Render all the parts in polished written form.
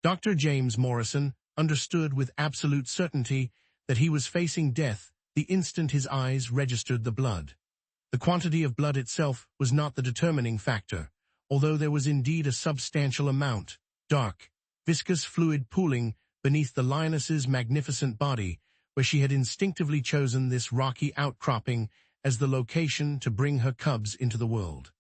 Dr. James Morrison understood with absolute certainty that he was facing death the instant his eyes registered the blood. The quantity of blood itself was not the determining factor, although there was indeed a substantial amount, dark, viscous fluid pooling beneath the lioness's magnificent body, where she had instinctively chosen this rocky outcropping as the location to bring her cubs into the world.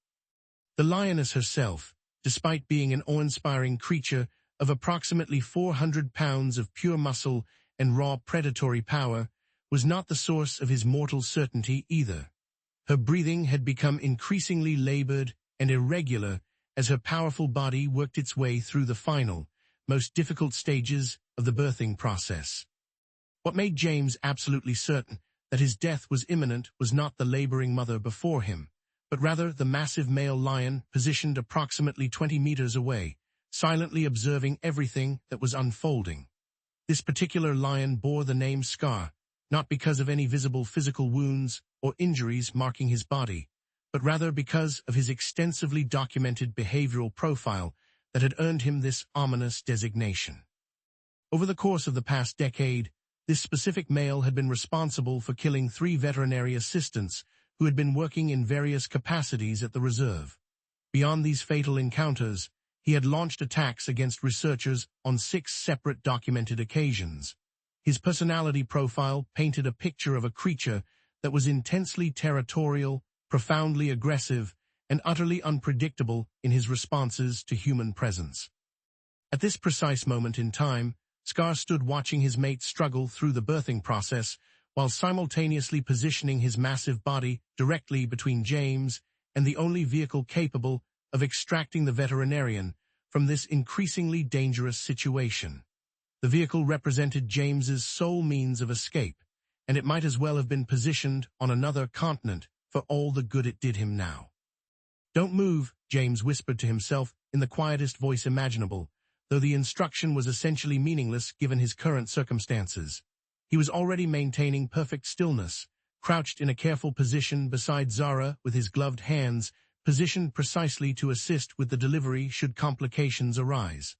The lioness herself, despite being an awe-inspiring creature of approximately 400 pounds of pure muscle and raw predatory power, was not the source of his mortal certainty either. Her breathing had become increasingly labored and irregular as her powerful body worked its way through the final, most difficult stages of the birthing process. What made James absolutely certain that his death was imminent was not the laboring mother before him, but rather the massive male lion positioned approximately 20 meters away, silently observing everything that was unfolding. This particular lion bore the name Scar, not because of any visible physical wounds or injuries marking his body, but rather because of his extensively documented behavioral profile that had earned him this ominous designation. Over the course of the past decade, this specific male had been responsible for killing 3 veterinary assistants who had been working in various capacities at the reserve. Beyond these fatal encounters, he had launched attacks against researchers on 6 separate documented occasions. His personality profile painted a picture of a creature that was intensely territorial, profoundly aggressive, and utterly unpredictable in his responses to human presence. At this precise moment in time, Scar stood watching his mate struggle through the birthing process while simultaneously positioning his massive body directly between James and the only vehicle capable of extracting the veterinarian from this increasingly dangerous situation. The vehicle represented James's sole means of escape, and it might as well have been positioned on another continent for all the good it did him now. "Don't move," James whispered to himself in the quietest voice imaginable, though the instruction was essentially meaningless given his current circumstances. He was already maintaining perfect stillness, crouched in a careful position beside Zara with his gloved hands, positioned precisely to assist with the delivery should complications arise.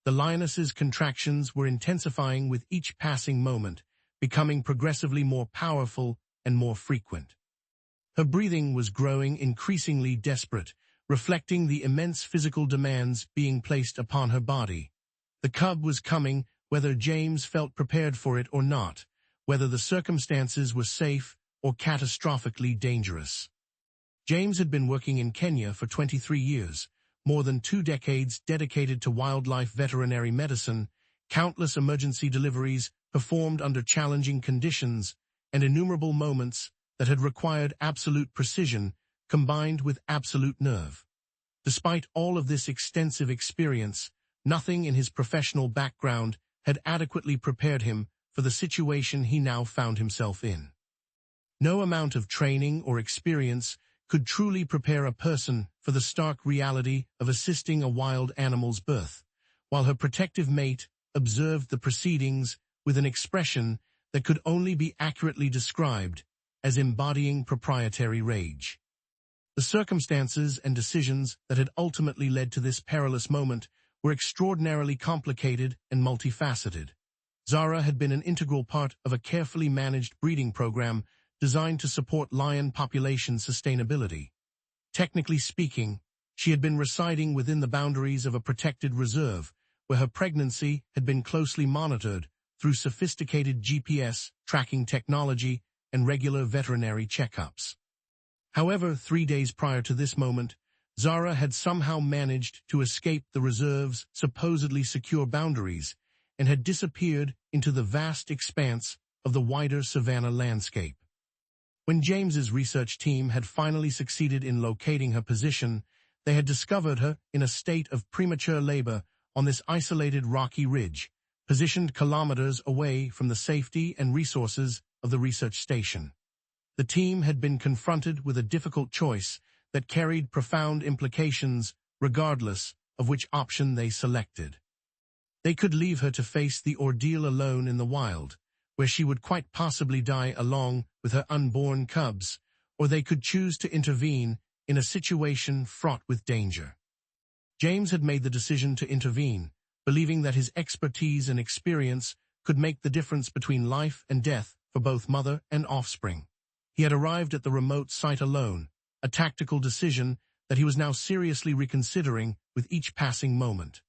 The lioness's contractions were intensifying with each passing moment, becoming progressively more powerful and more frequent. Her breathing was growing increasingly desperate, reflecting the immense physical demands being placed upon her body. The cub was coming, whether James felt prepared for it or not, whether the circumstances were safe or catastrophically dangerous. James had been working in Kenya for 23 years, more than 2 decades dedicated to wildlife veterinary medicine, countless emergency deliveries performed under challenging conditions, and innumerable moments that had required absolute precision combined with absolute nerve. Despite all of this extensive experience, nothing in his professional background had adequately prepared him for the situation he now found himself in. No amount of training or experience could truly prepare a person for the stark reality of assisting a wild animal's birth, while her protective mate observed the proceedings with an expression that could only be accurately described as embodying proprietary rage. The circumstances and decisions that had ultimately led to this perilous moment were extraordinarily complicated and multifaceted. Zara had been an integral part of a carefully managed breeding program designed to support lion population sustainability. Technically speaking, she had been residing within the boundaries of a protected reserve, where her pregnancy had been closely monitored through sophisticated GPS tracking technology and regular veterinary checkups. However, 3 days prior to this moment, Zara had somehow managed to escape the reserve's supposedly secure boundaries and had disappeared into the vast expanse of the wider savanna landscape. When James's research team had finally succeeded in locating her position, they had discovered her in a state of premature labor on this isolated rocky ridge, positioned kilometers away from the safety and resources of the research station. The team had been confronted with a difficult choice that carried profound implications regardless of which option they selected. They could leave her to face the ordeal alone in the wild, where she would quite possibly die along with her unborn cubs, or they could choose to intervene in a situation fraught with danger. James had made the decision to intervene, believing that his expertise and experience could make the difference between life and death for both mother and offspring. He had arrived at the remote site alone, a tactical decision that he was now seriously reconsidering with each passing moment.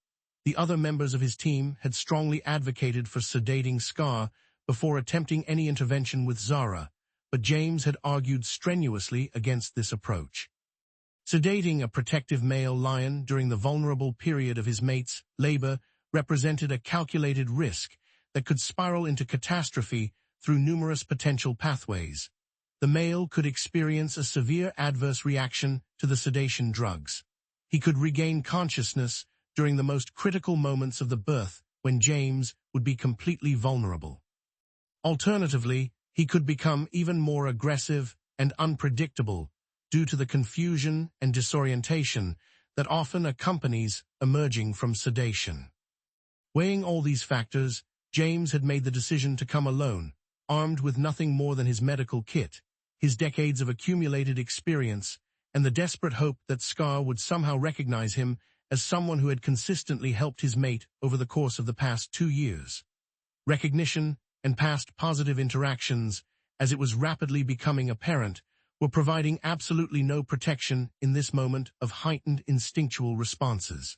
The other members of his team had strongly advocated for sedating Scar before attempting any intervention with Zara, but James had argued strenuously against this approach. Sedating a protective male lion during the vulnerable period of his mate's labor represented a calculated risk that could spiral into catastrophe through numerous potential pathways. The male could experience a severe adverse reaction to the sedation drugs. He could regain consciousness during the most critical moments of the birth, when James would be completely vulnerable. Alternatively, he could become even more aggressive and unpredictable due to the confusion and disorientation that often accompanies emerging from sedation. Weighing all these factors, James had made the decision to come alone, armed with nothing more than his medical kit, his decades of accumulated experience, and the desperate hope that Scar would somehow recognize him as someone who had consistently helped his mate over the course of the past 2 years. Recognition and past positive interactions, as it was rapidly becoming apparent, were providing absolutely no protection in this moment of heightened instinctual responses.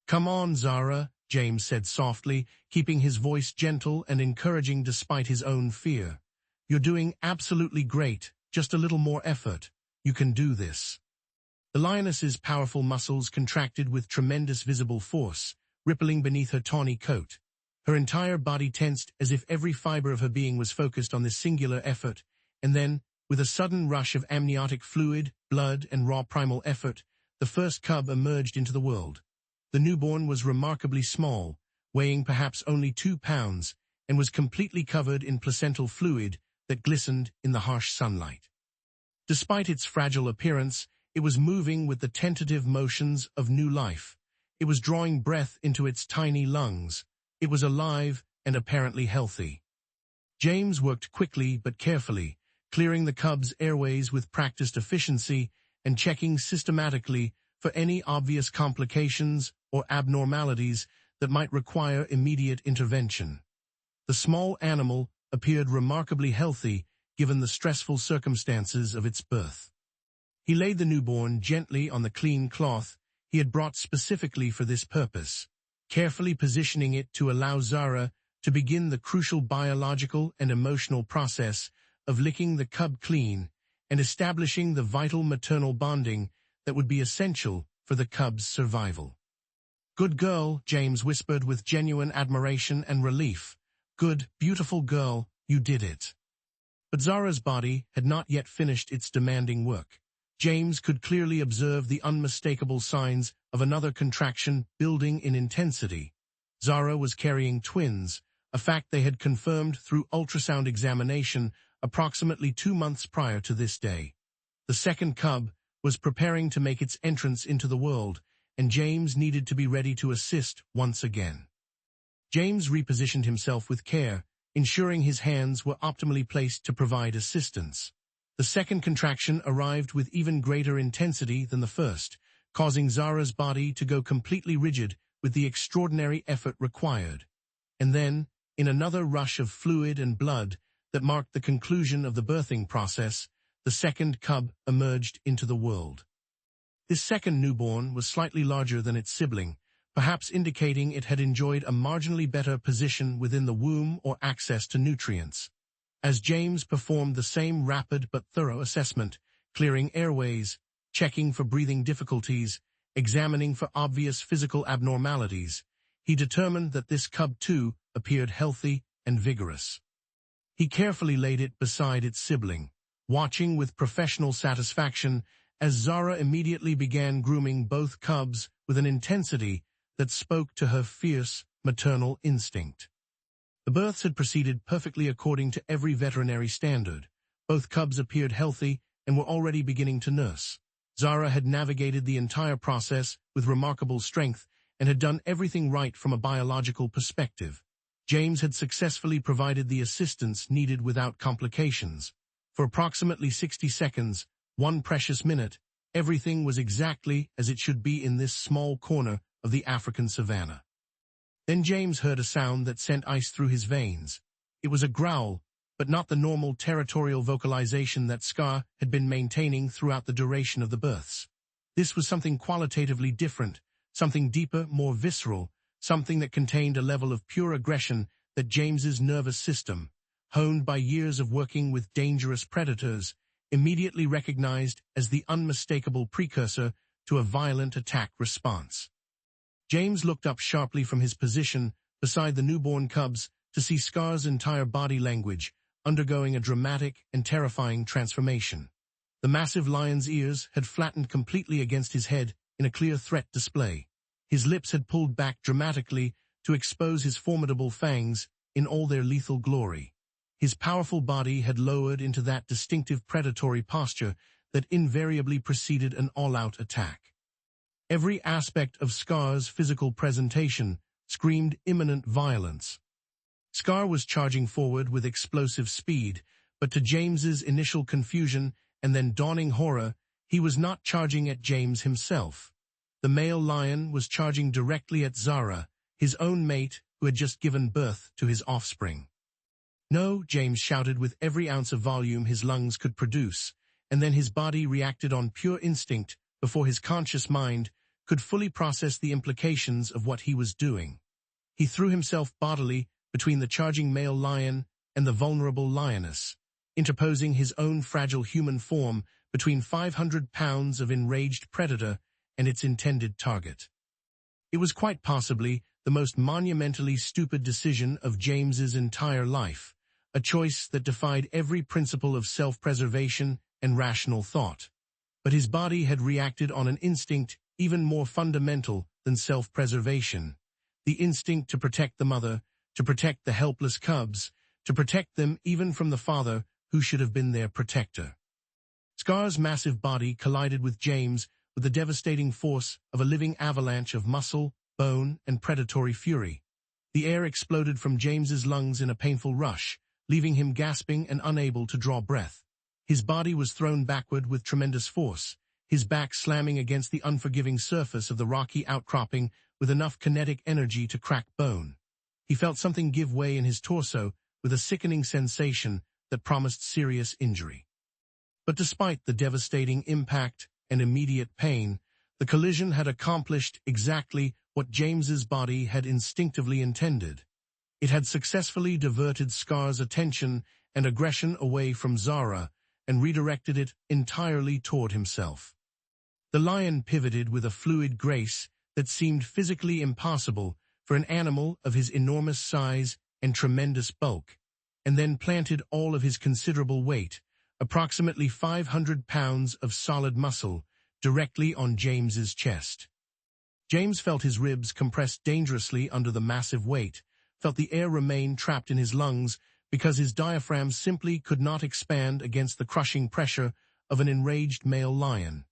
"Come on, Zara," James said softly, keeping his voice gentle and encouraging despite his own fear. "You're doing absolutely great, just a little more effort. You can do this." The lioness's powerful muscles contracted with tremendous visible force, rippling beneath her tawny coat. Her entire body tensed as if every fiber of her being was focused on this singular effort, and then, with a sudden rush of amniotic fluid, blood, and raw primal effort, the first cub emerged into the world. The newborn was remarkably small, weighing perhaps only 2 pounds, and was completely covered in placental fluid that glistened in the harsh sunlight. Despite its fragile appearance, it was moving with the tentative motions of new life. It was drawing breath into its tiny lungs. It was alive and apparently healthy. James worked quickly but carefully, clearing the cub's airways with practiced efficiency and checking systematically for any obvious complications or abnormalities that might require immediate intervention. The small animal appeared remarkably healthy given the stressful circumstances of its birth. He laid the newborn gently on the clean cloth he had brought specifically for this purpose, carefully positioning it to allow Zara to begin the crucial biological and emotional process of licking the cub clean and establishing the vital maternal bonding that would be essential for the cub's survival. "Good girl," James whispered with genuine admiration and relief. "Good, beautiful girl, you did it." But Zara's body had not yet finished its demanding work. James could clearly observe the unmistakable signs of another contraction building in intensity. Zara was carrying twins, a fact they had confirmed through ultrasound examination approximately 2 months prior to this day. The second cub was preparing to make its entrance into the world, and James needed to be ready to assist once again. James repositioned himself with care, ensuring his hands were optimally placed to provide assistance. The second contraction arrived with even greater intensity than the first, causing Zara's body to go completely rigid with the extraordinary effort required. And then, in another rush of fluid and blood that marked the conclusion of the birthing process, the second cub emerged into the world. This second newborn was slightly larger than its sibling, perhaps indicating it had enjoyed a marginally better position within the womb or access to nutrients. As James performed the same rapid but thorough assessment, clearing airways, checking for breathing difficulties, examining for obvious physical abnormalities, he determined that this cub too appeared healthy and vigorous. He carefully laid it beside its sibling, watching with professional satisfaction as Zara immediately began grooming both cubs with an intensity that spoke to her fierce maternal instinct. The births had proceeded perfectly according to every veterinary standard. Both cubs appeared healthy and were already beginning to nurse. Zara had navigated the entire process with remarkable strength and had done everything right from a biological perspective. James had successfully provided the assistance needed without complications. For approximately 60 seconds, one precious minute, everything was exactly as it should be in this small corner of the African savanna. Then James heard a sound that sent ice through his veins. It was a growl, but not the normal territorial vocalization that Scar had been maintaining throughout the duration of the births. This was something qualitatively different, something deeper, more visceral, something that contained a level of pure aggression that James's nervous system, honed by years of working with dangerous predators, immediately recognized as the unmistakable precursor to a violent attack response. James looked up sharply from his position beside the newborn cubs to see Scar's entire body language undergoing a dramatic and terrifying transformation. The massive lion's ears had flattened completely against his head in a clear threat display. His lips had pulled back dramatically to expose his formidable fangs in all their lethal glory. His powerful body had lowered into that distinctive predatory posture that invariably preceded an all-out attack. Every aspect of Scar's physical presentation screamed imminent violence. Scar was charging forward with explosive speed, but to James's initial confusion and then dawning horror, he was not charging at James himself. The male lion was charging directly at Zara, his own mate who had just given birth to his offspring. "No," James shouted with every ounce of volume his lungs could produce, and then his body reacted on pure instinct before his conscious mind could fully process the implications of what he was doing. He threw himself bodily between the charging male lion and the vulnerable lioness, interposing his own fragile human form between 500 pounds of enraged predator and its intended target. It was quite possibly the most monumentally stupid decision of James's entire life, a choice that defied every principle of self-preservation and rational thought. But his body had reacted on an instinct even more fundamental than self-preservation, the instinct to protect the mother, to protect the helpless cubs, to protect them even from the father who should have been their protector. Scar's massive body collided with James with the devastating force of a living avalanche of muscle, bone, and predatory fury. The air exploded from James's lungs in a painful rush, leaving him gasping and unable to draw breath. His body was thrown backward with tremendous force, his back slamming against the unforgiving surface of the rocky outcropping with enough kinetic energy to crack bone. He felt something give way in his torso with a sickening sensation that promised serious injury. But despite the devastating impact and immediate pain, the collision had accomplished exactly what James's body had instinctively intended. It had successfully diverted Scar's attention and aggression away from Zara and redirected it entirely toward himself. The lion pivoted with a fluid grace that seemed physically impossible for an animal of his enormous size and tremendous bulk, and then planted all of his considerable weight, approximately 500 pounds of solid muscle, directly on James's chest. James felt his ribs compressed dangerously under the massive weight, felt the air remain trapped in his lungs because his diaphragm simply could not expand against the crushing pressure of an enraged male lion.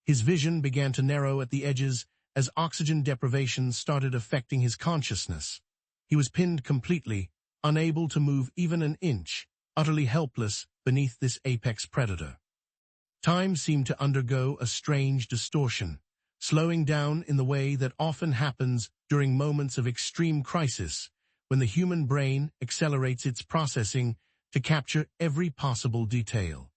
His vision began to narrow at the edges as oxygen deprivation started affecting his consciousness. He was pinned completely, unable to move even an inch, utterly helpless beneath this apex predator. Time seemed to undergo a strange distortion, slowing down in the way that often happens during moments of extreme crisis, when the human brain accelerates its processing to capture every possible detail.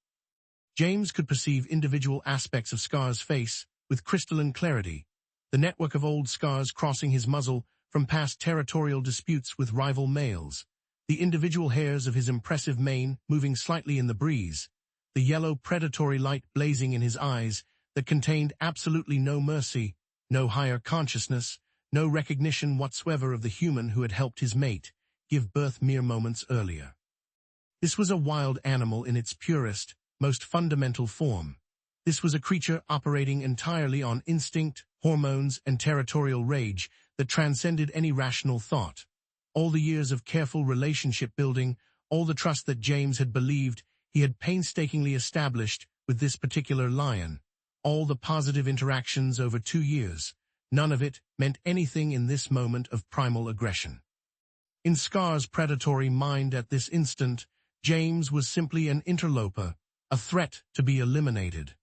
James could perceive individual aspects of Scar's face with crystalline clarity, the network of old scars crossing his muzzle from past territorial disputes with rival males, the individual hairs of his impressive mane moving slightly in the breeze, the yellow predatory light blazing in his eyes that contained absolutely no mercy, no higher consciousness, no recognition whatsoever of the human who had helped his mate give birth mere moments earlier. This was a wild animal in its purest, most fundamental form. This was a creature operating entirely on instinct, hormones, and territorial rage that transcended any rational thought. All the years of careful relationship building, all the trust that James had believed he had painstakingly established with this particular lion, all the positive interactions over 2 years, none of it meant anything in this moment of primal aggression. In Scar's predatory mind at this instant, James was simply an interloper, a threat to be eliminated.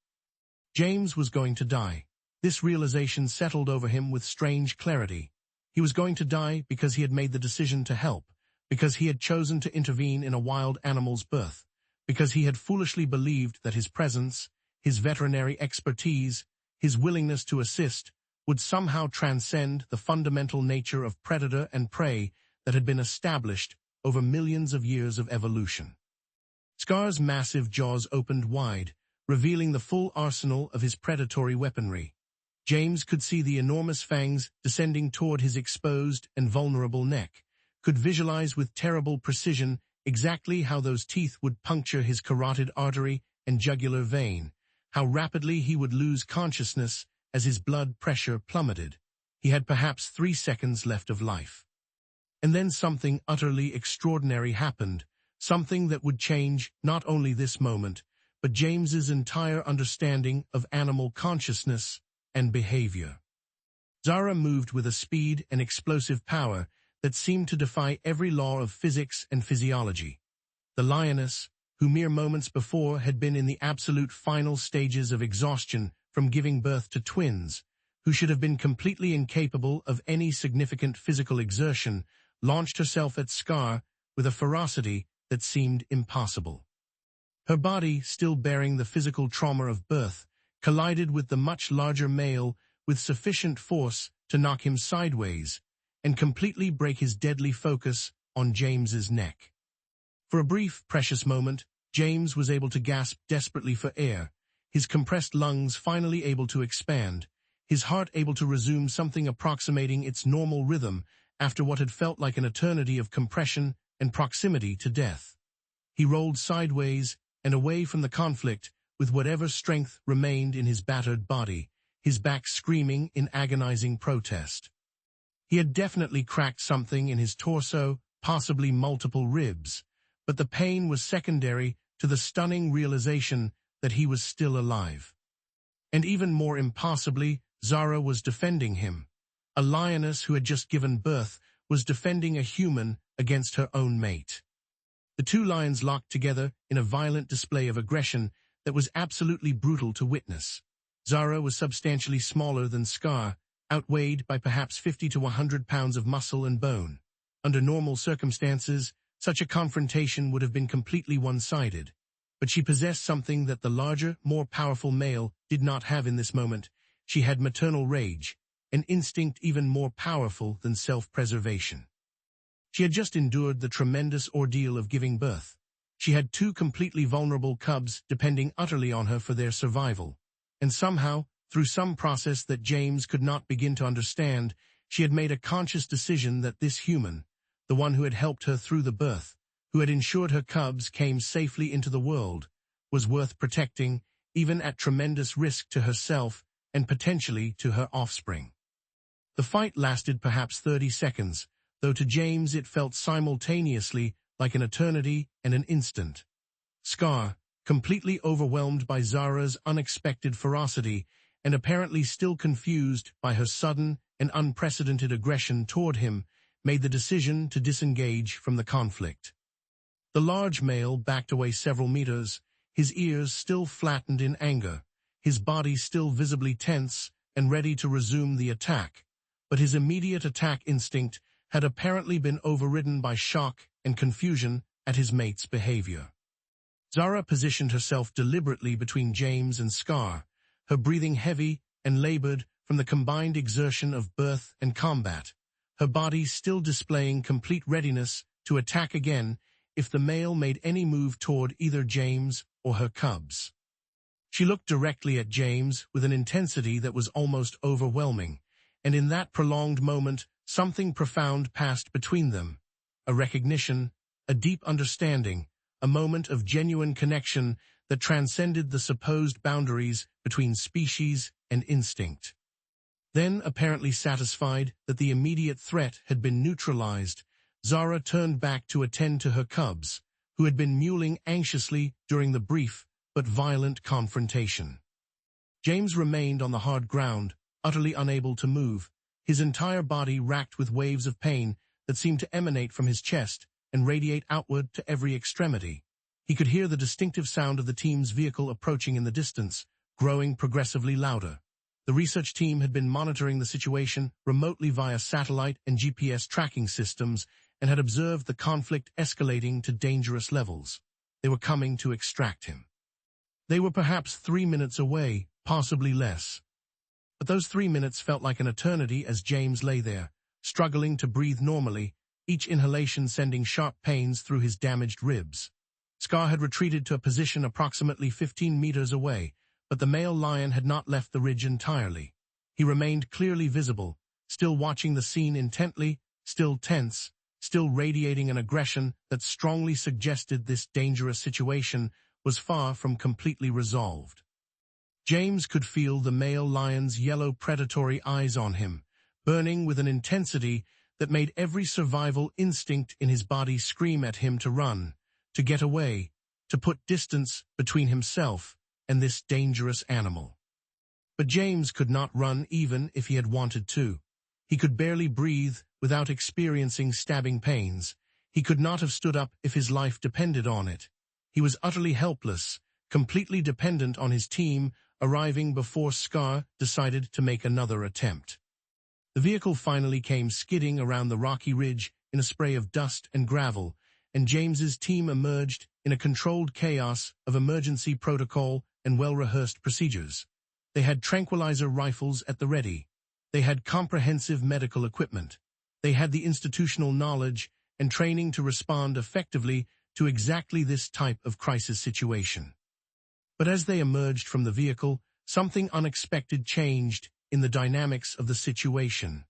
James was going to die. This realization settled over him with strange clarity. He was going to die because he had made the decision to help, because he had chosen to intervene in a wild animal's birth, because he had foolishly believed that his presence, his veterinary expertise, his willingness to assist, would somehow transcend the fundamental nature of predator and prey that had been established over millions of years of evolution. Scar's massive jaws opened wide, revealing the full arsenal of his predatory weaponry. James could see the enormous fangs descending toward his exposed and vulnerable neck, could visualize with terrible precision exactly how those teeth would puncture his carotid artery and jugular vein, how rapidly he would lose consciousness as his blood pressure plummeted. He had perhaps 3 seconds left of life. And then something utterly extraordinary happened, something that would change not only this moment, but James's entire understanding of animal consciousness and behavior. Zara moved with a speed and explosive power that seemed to defy every law of physics and physiology. The Lioness, who mere moments before had been in the absolute final stages of exhaustion from giving birth to twins, who should have been completely incapable of any significant physical exertion, launched herself at Scar with a ferocity that seemed impossible. Her body, still bearing the physical trauma of birth, collided with the much larger male with sufficient force to knock him sideways and completely break his deadly focus on James's neck. For a brief, precious moment, James was able to gasp desperately for air, his compressed lungs finally able to expand, his heart able to resume something approximating its normal rhythm after what had felt like an eternity of compression and proximity to death. He rolled sideways and away from the conflict with whatever strength remained in his battered body, his back screaming in agonizing protest. He had definitely cracked something in his torso, possibly multiple ribs, but the pain was secondary to the stunning realization that he was still alive. And even more impossibly, Zara was defending him. A lioness who had just given birth was defending a human against her own mate. The two lions locked together in a violent display of aggression that was absolutely brutal to witness. Zara was substantially smaller than Scar, outweighed by perhaps 50 to 100 pounds of muscle and bone. Under normal circumstances, such a confrontation would have been completely one-sided. But she possessed something that the larger, more powerful male did not have in this moment. She had maternal rage, an instinct even more powerful than self-preservation. She had just endured the tremendous ordeal of giving birth. She had 2 completely vulnerable cubs depending utterly on her for their survival. And somehow, through some process that James could not begin to understand, she had made a conscious decision that this human, the one who had helped her through the birth, who had ensured her cubs came safely into the world, was worth protecting, even at tremendous risk to herself and potentially to her offspring. The fight lasted perhaps 30 seconds, though to James it felt simultaneously like an eternity and an instant. Scar, completely overwhelmed by Zara's unexpected ferocity and apparently still confused by her sudden and unprecedented aggression toward him, made the decision to disengage from the conflict. The large male backed away several meters, his ears still flattened in anger, his body still visibly tense and ready to resume the attack, but his immediate attack instinct had apparently been overridden by shock and confusion at his mate's behavior. Zara positioned herself deliberately between James and Scar, her breathing heavy and labored from the combined exertion of birth and combat, her body still displaying complete readiness to attack again if the male made any move toward either James or her cubs. She looked directly at James with an intensity that was almost overwhelming, and in that prolonged moment, something profound passed between them, a recognition, a deep understanding, a moment of genuine connection that transcended the supposed boundaries between species and instinct. Then, apparently satisfied that the immediate threat had been neutralized, Zara turned back to attend to her cubs, who had been mewling anxiously during the brief but violent confrontation. James remained on the hard ground, utterly unable to move, his entire body racked with waves of pain that seemed to emanate from his chest and radiate outward to every extremity. He could hear the distinctive sound of the team's vehicle approaching in the distance, growing progressively louder. The research team had been monitoring the situation remotely via satellite and GPS tracking systems and had observed the conflict escalating to dangerous levels. They were coming to extract him. They were perhaps 3 minutes away, possibly less. But those 3 minutes felt like an eternity as James lay there, struggling to breathe normally, each inhalation sending sharp pains through his damaged ribs. Scar had retreated to a position approximately 15 meters away, but the male lion had not left the ridge entirely. He remained clearly visible, still watching the scene intently, still tense, still radiating an aggression that strongly suggested this dangerous situation was far from completely resolved. James could feel the male lion's yellow predatory eyes on him, burning with an intensity that made every survival instinct in his body scream at him to run, to get away, to put distance between himself and this dangerous animal. But James could not run even if he had wanted to. He could barely breathe without experiencing stabbing pains. He could not have stood up if his life depended on it. He was utterly helpless, completely dependent on his team, arriving before Scar decided to make another attempt. The vehicle finally came skidding around the rocky ridge in a spray of dust and gravel, and James's team emerged in a controlled chaos of emergency protocol and well-rehearsed procedures. They had tranquilizer rifles at the ready. They had comprehensive medical equipment. They had the institutional knowledge and training to respond effectively to exactly this type of crisis situation. But as they emerged from the vehicle, something unexpected changed in the dynamics of the situation.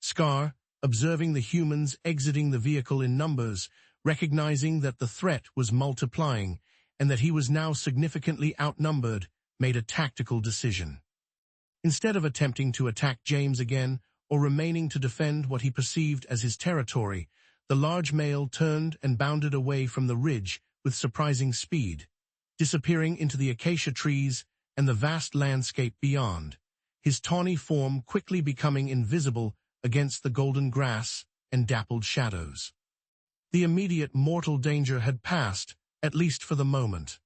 Scar, observing the humans exiting the vehicle in numbers, recognizing that the threat was multiplying and that he was now significantly outnumbered, made a tactical decision. Instead of attempting to attack James again or remaining to defend what he perceived as his territory, the large male turned and bounded away from the ridge with surprising speed, disappearing into the acacia trees and the vast landscape beyond, his tawny form quickly becoming invisible against the golden grass and dappled shadows. The immediate mortal danger had passed, at least for the moment.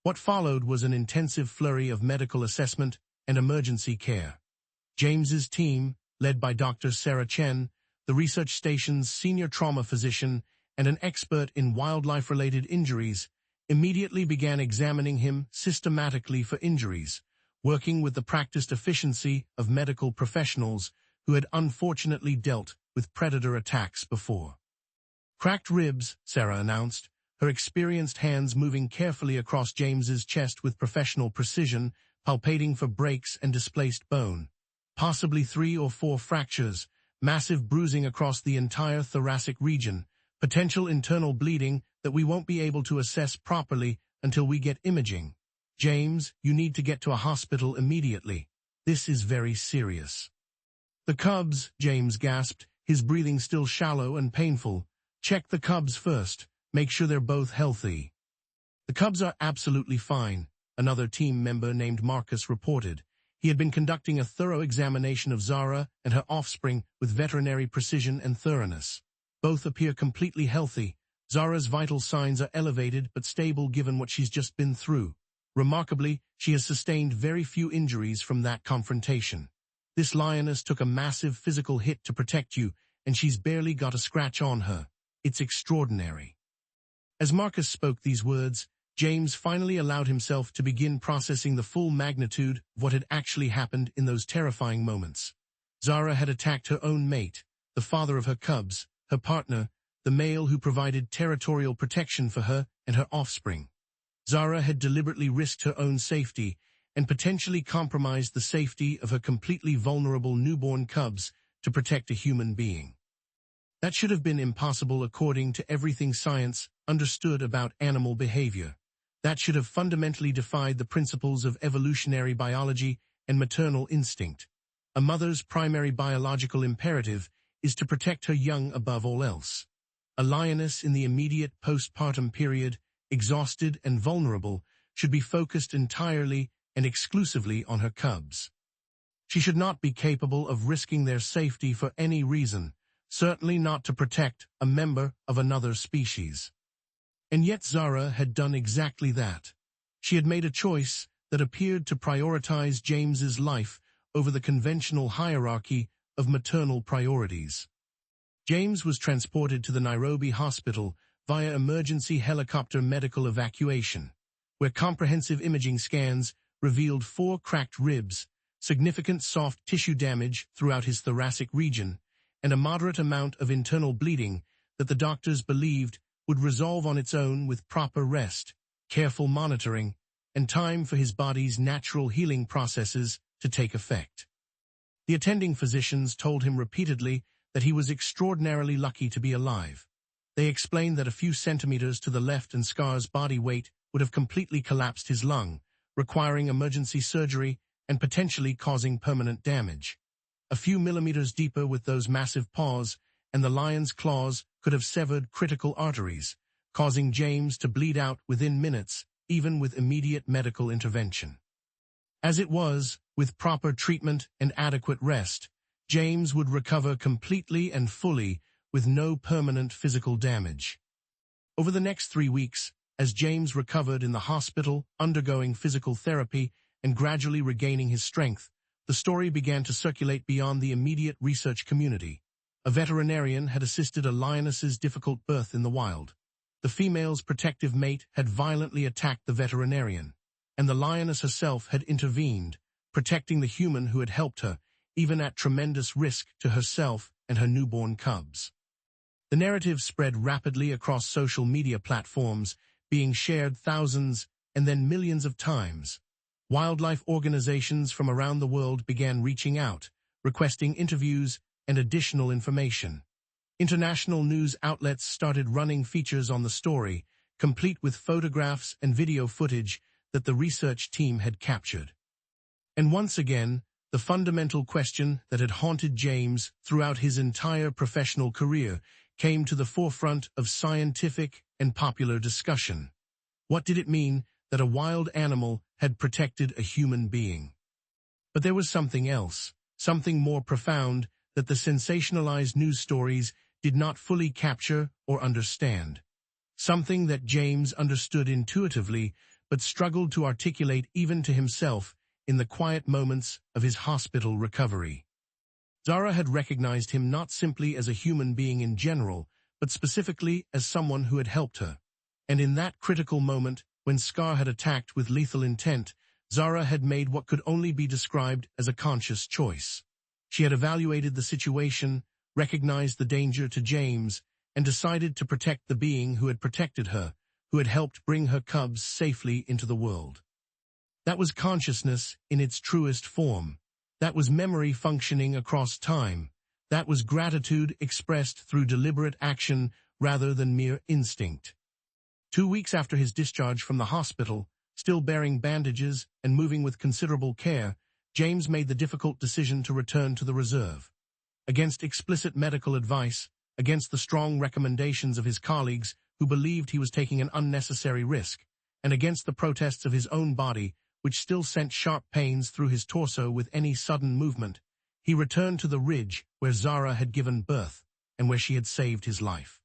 What followed was an intensive flurry of medical assessment and emergency care. James's team, led by Dr. Sarah Chen, the research station's senior trauma physician and an expert in wildlife-related injuries, immediately began examining him systematically for injuries, working with the practiced efficiency of medical professionals who had unfortunately dealt with predator attacks before. "Cracked ribs," Sarah announced, her experienced hands moving carefully across James's chest with professional precision, palpating for breaks and displaced bone. "Possibly 3 or 4 fractures, massive bruising across the entire thoracic region, potential internal bleeding that we won't be able to assess properly until we get imaging. James, you need to get to a hospital immediately. This is very serious." "The cubs," James gasped, his breathing still shallow and painful. "Check the cubs first. Make sure they're both healthy." "The cubs are absolutely fine," another team member named Marcus reported. He had been conducting a thorough examination of Zara and her offspring with veterinary precision and thoroughness. "Both appear completely healthy. Zara's vital signs are elevated but stable given what she's just been through. Remarkably, she has sustained very few injuries from that confrontation. This lioness took a massive physical hit to protect you, and she's barely got a scratch on her. It's extraordinary." As Marcus spoke these words, James finally allowed himself to begin processing the full magnitude of what had actually happened in those terrifying moments. Zara had attacked her own mate, the father of her cubs, her partner, the male who provided territorial protection for her and her offspring. Zara had deliberately risked her own safety and potentially compromised the safety of her completely vulnerable newborn cubs to protect a human being. That should have been impossible according to everything science understood about animal behavior. That should have fundamentally defied the principles of evolutionary biology and maternal instinct. A mother's primary biological imperative is to protect her young above all else. A lioness in the immediate postpartum period, exhausted and vulnerable, should be focused entirely and exclusively on her cubs. She should not be capable of risking their safety for any reason, certainly not to protect a member of another species. And yet Zara had done exactly that. She had made a choice that appeared to prioritize James's life over the conventional hierarchy of maternal priorities. James was transported to the Nairobi hospital via emergency helicopter medical evacuation, where comprehensive imaging scans revealed 4 cracked ribs, significant soft tissue damage throughout his thoracic region, and a moderate amount of internal bleeding that the doctors believed would resolve on its own with proper rest, careful monitoring, and time for his body's natural healing processes to take effect. The attending physicians told him repeatedly that he was extraordinarily lucky to be alive. They explained that a few centimeters to the left and Scar's body weight would have completely collapsed his lung, requiring emergency surgery and potentially causing permanent damage. A few millimeters deeper with those massive paws, and the lion's claws could have severed critical arteries, causing James to bleed out within minutes, even with immediate medical intervention. As it was, with proper treatment and adequate rest, James would recover completely and fully with no permanent physical damage. Over the next 3 weeks, as James recovered in the hospital, undergoing physical therapy and gradually regaining his strength, the story began to circulate beyond the immediate research community. A veterinarian had assisted a lioness's difficult birth in the wild. The female's protective mate had violently attacked the veterinarian, and the lioness herself had intervened, protecting the human who had helped her, even at tremendous risk to herself and her newborn cubs. The narrative spread rapidly across social media platforms, being shared thousands and then millions of times. Wildlife organizations from around the world began reaching out, requesting interviews and additional information. International news outlets started running features on the story, complete with photographs and video footage that the research team had captured. And once again, the fundamental question that had haunted James throughout his entire professional career came to the forefront of scientific and popular discussion. What did it mean that a wild animal had protected a human being? But there was something else, something more profound that the sensationalized news stories did not fully capture or understand. Something that James understood intuitively but struggled to articulate even to himself in the quiet moments of his hospital recovery. Zara had recognized him not simply as a human being in general, but specifically as someone who had helped her. And in that critical moment, when Scar had attacked with lethal intent, Zara had made what could only be described as a conscious choice. She had evaluated the situation, recognized the danger to James, and decided to protect the being who had protected her, who had helped bring her cubs safely into the world. That was consciousness in its truest form. That was memory functioning across time. That was gratitude expressed through deliberate action rather than mere instinct. 2 weeks after his discharge from the hospital, still bearing bandages and moving with considerable care, James made the difficult decision to return to the reserve. Against explicit medical advice, against the strong recommendations of his colleagues who believed he was taking an unnecessary risk, and against the protests of his own body, which still sent sharp pains through his torso with any sudden movement, he returned to the ridge where Zara had given birth and where she had saved his life.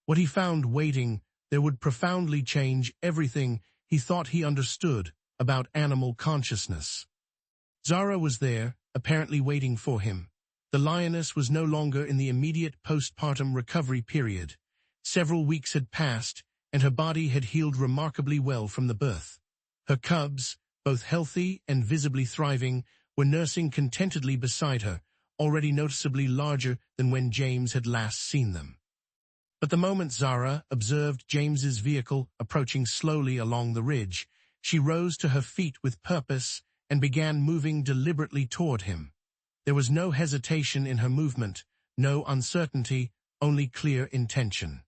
What he found waiting there would profoundly change everything he thought he understood about animal consciousness. Zara was there, apparently waiting for him. The lioness was no longer in the immediate postpartum recovery period. Several weeks had passed, and her body had healed remarkably well from the birth. Her cubs, both healthy and visibly thriving, were nursing contentedly beside her, already noticeably larger than when James had last seen them. But the moment Zara observed James's vehicle approaching slowly along the ridge, she rose to her feet with purpose and began moving deliberately toward him. There was no hesitation in her movement, no uncertainty, only clear intention.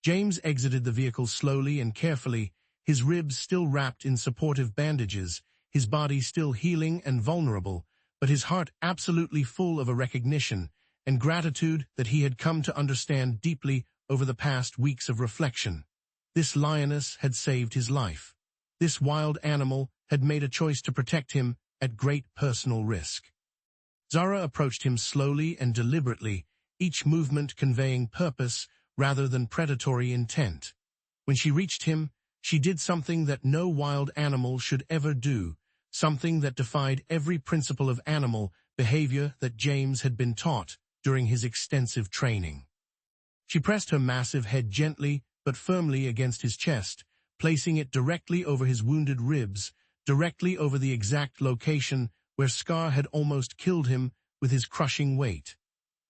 James exited the vehicle slowly and carefully, his ribs still wrapped in supportive bandages, his body still healing and vulnerable, but his heart absolutely full of a recognition and gratitude that he had come to understand deeply over the past weeks of reflection. This lioness had saved his life. This wild animal had made a choice to protect him at great personal risk. Zara approached him slowly and deliberately, each movement conveying purpose rather than predatory intent. When she reached him, she did something that no wild animal should ever do, something that defied every principle of animal behavior that James had been taught during his extensive training. She pressed her massive head gently but firmly against his chest, placing it directly over his wounded ribs, directly over the exact location where Scar had almost killed him with his crushing weight.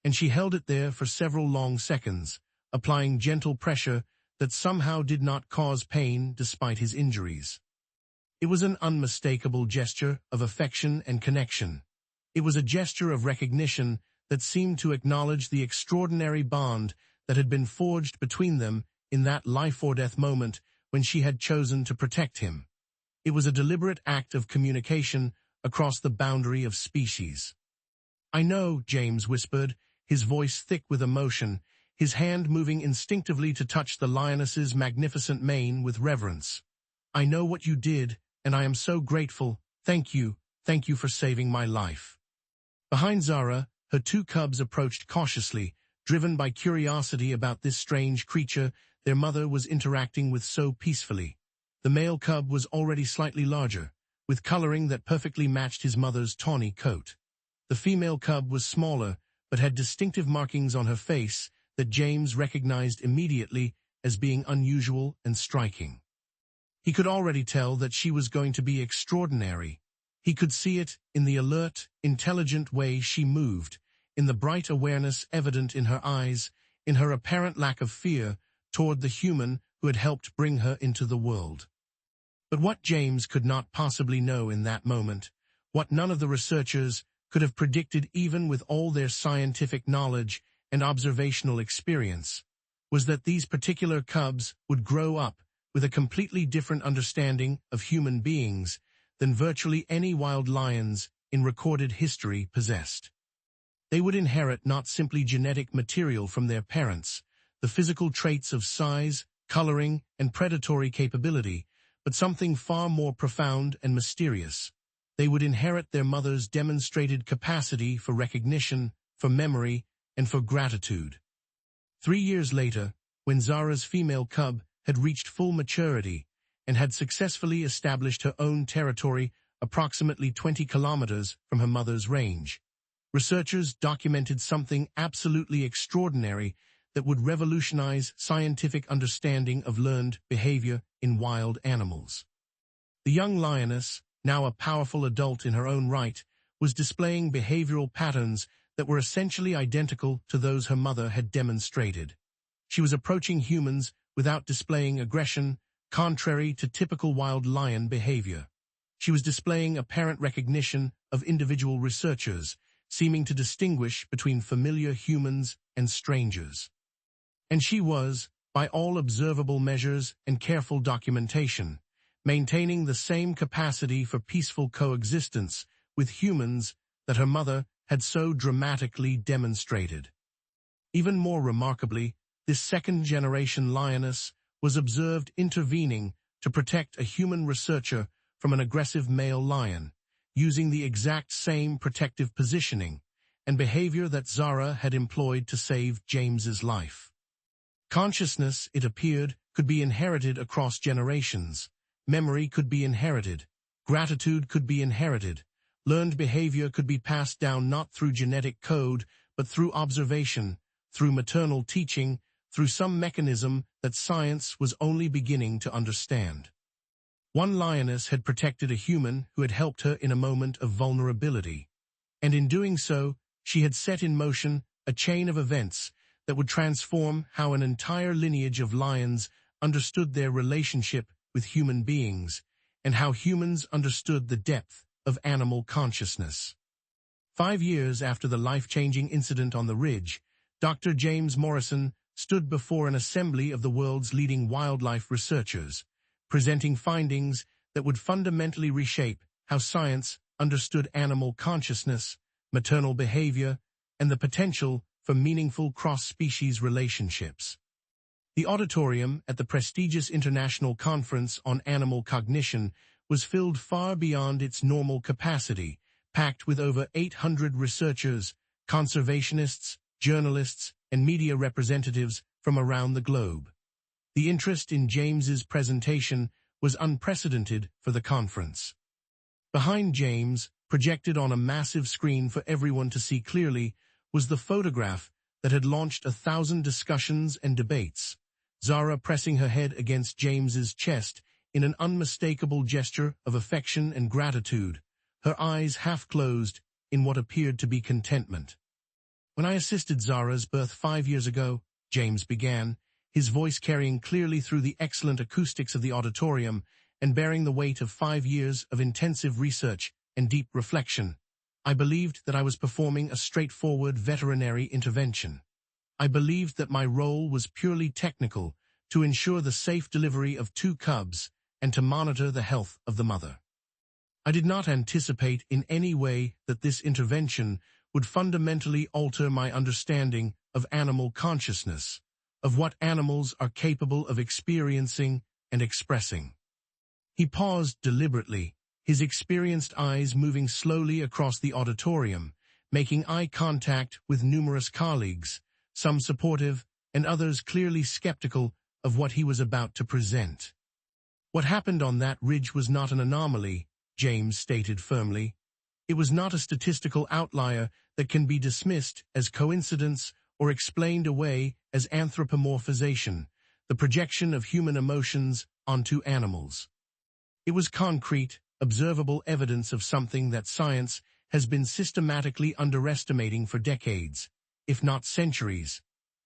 And she held it there for several long seconds, applying gentle pressure that somehow did not cause pain despite his injuries. It was an unmistakable gesture of affection and connection. It was a gesture of recognition that seemed to acknowledge the extraordinary bond that had been forged between them in that life-or-death moment when she had chosen to protect him. It was a deliberate act of communication across the boundary of species. "I know," James whispered, his voice thick with emotion, his hand moving instinctively to touch the lioness's magnificent mane with reverence. "I know what you did, and I am so grateful. Thank you for saving my life." Behind Zara, her two cubs approached cautiously, driven by curiosity about this strange creature their mother was interacting with so peacefully. The male cub was already slightly larger, with coloring that perfectly matched his mother's tawny coat. The female cub was smaller, but had distinctive markings on her face that James recognized immediately as being unusual and striking. He could already tell that she was going to be extraordinary. He could see it in the alert, intelligent way she moved, in the bright awareness evident in her eyes, in her apparent lack of fear toward the human who had helped bring her into the world. But what James could not possibly know in that moment, what none of the researchers could have predicted even with all their scientific knowledge and observational experience, was that these particular cubs would grow up with a completely different understanding of human beings than virtually any wild lions in recorded history possessed. They would inherit not simply genetic material from their parents, the physical traits of size, coloring, and predatory capability, but something far more profound and mysterious. They would inherit their mother's demonstrated capacity for recognition, for memory, and for gratitude. 3 years later, when Zara's female cub had reached full maturity and had successfully established her own territory approximately 20 kilometers from her mother's range, researchers documented something absolutely extraordinary that would revolutionize scientific understanding of learned behavior in wild animals. The young lioness, now a powerful adult in her own right, was displaying behavioral patterns that were essentially identical to those her mother had demonstrated. She was approaching humans without displaying aggression, contrary to typical wild lion behavior. She was displaying apparent recognition of individual researchers, seeming to distinguish between familiar humans and strangers. And she was, by all observable measures and careful documentation, maintaining the same capacity for peaceful coexistence with humans that her mother had so dramatically demonstrated. Even more remarkably, this second-generation lioness was observed intervening to protect a human researcher from an aggressive male lion, using the exact same protective positioning and behavior that Zara had employed to save James's life. Consciousness, it appeared, could be inherited across generations. Memory could be inherited. Gratitude could be inherited. Learned behavior could be passed down not through genetic code, but through observation, through maternal teaching, through some mechanism that science was only beginning to understand. One lioness had protected a human who had helped her in a moment of vulnerability, and in doing so, she had set in motion a chain of events that would transform how an entire lineage of lions understood their relationship with human beings, and how humans understood the depth of animal consciousness. 5 years after the life-changing incident on the ridge, Dr. James Morrison stood before an assembly of the world's leading wildlife researchers, presenting findings that would fundamentally reshape how science understood animal consciousness, maternal behavior, and the potential for meaningful cross-species relationships. The auditorium at the prestigious International Conference on Animal Cognition was filled far beyond its normal capacity, packed with over 800 researchers, conservationists, journalists, and media representatives from around the globe. The interest in James's presentation was unprecedented for the conference. Behind James, projected on a massive screen for everyone to see clearly, was the photograph that had launched 1,000 discussions and debates. Zara pressing her head against James's chest in an unmistakable gesture of affection and gratitude, her eyes half closed in what appeared to be contentment. "When I assisted Zara's birth 5 years ago," James began, his voice carrying clearly through the excellent acoustics of the auditorium and bearing the weight of 5 years of intensive research and deep reflection, "I believed that I was performing a straightforward veterinary intervention. I believed that my role was purely technical, to ensure the safe delivery of 2 cubs and to monitor the health of the mother. I did not anticipate in any way that this intervention would fundamentally alter my understanding of animal consciousness, of what animals are capable of experiencing and expressing." He paused deliberately, his experienced eyes moving slowly across the auditorium, making eye contact with numerous colleagues, some supportive and others clearly skeptical of what he was about to present. "What happened on that ridge was not an anomaly," James stated firmly. "It was not a statistical outlier that can be dismissed as coincidence or explained away as anthropomorphization, the projection of human emotions onto animals. It was concrete, observable evidence of something that science has been systematically underestimating for decades, if not centuries: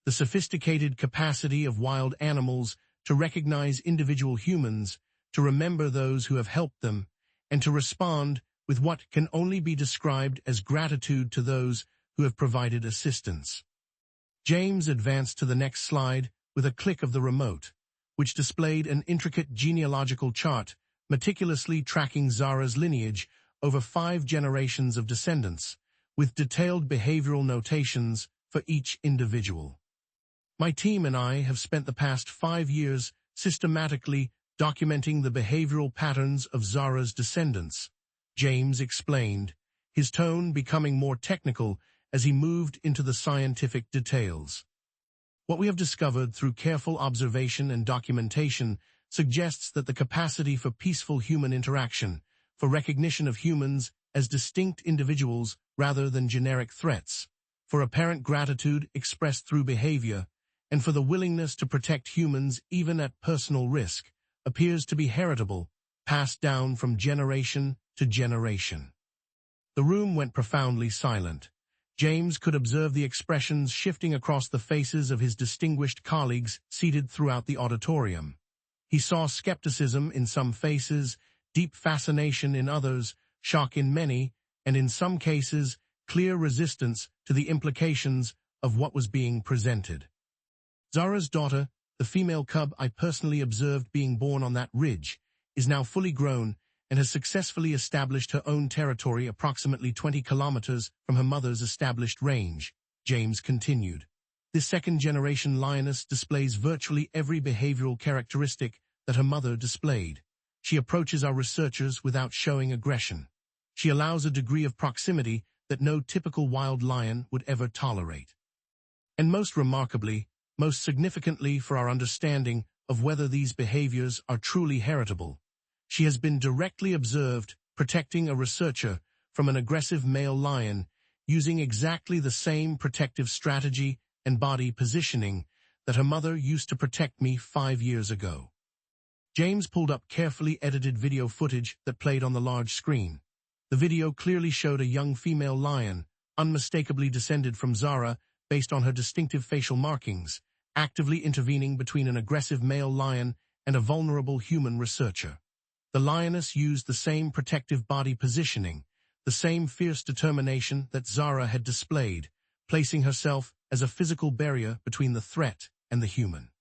the sophisticated capacity of wild animals to recognize individual humans, to remember those who have helped them, and to respond with what can only be described as gratitude to those who have provided assistance." James advanced to the next slide with a click of the remote, which displayed an intricate genealogical chart meticulously tracking Zara's lineage over 5 generations of descendants, with detailed behavioral notations for each individual. "My team and I have spent the past 5 years systematically documenting the behavioral patterns of Zara's descendants," James explained, his tone becoming more technical as he moved into the scientific details. "What we have discovered through careful observation and documentation suggests that the capacity for peaceful human interaction, for recognition of humans as distinct individuals rather than generic threats, for apparent gratitude expressed through behavior, and for the willingness to protect humans even at personal risk, appears to be heritable, passed down from generation to generation." The room went profoundly silent. James could observe the expressions shifting across the faces of his distinguished colleagues seated throughout the auditorium. He saw skepticism in some faces, deep fascination in others, shock in many, and in some cases, clear resistance to the implications of what was being presented. "Zara's daughter, the female cub I personally observed being born on that ridge, is now fully grown and has successfully established her own territory approximately 20 kilometers from her mother's established range," James continued. "This second-generation lioness displays virtually every behavioral characteristic that her mother displayed. She approaches our researchers without showing aggression. She allows a degree of proximity that no typical wild lion would ever tolerate. And most remarkably, most significantly for our understanding of whether these behaviors are truly heritable, she has been directly observed protecting a researcher from an aggressive male lion using exactly the same protective strategy and body positioning that her mother used to protect me 5 years ago." James pulled up carefully edited video footage that played on the large screen. The video clearly showed a young female lion, unmistakably descended from Zara based on her distinctive facial markings, actively intervening between an aggressive male lion and a vulnerable human researcher. The lioness used the same protective body positioning, the same fierce determination that Zara had displayed, placing herself as a physical barrier between the threat and the human.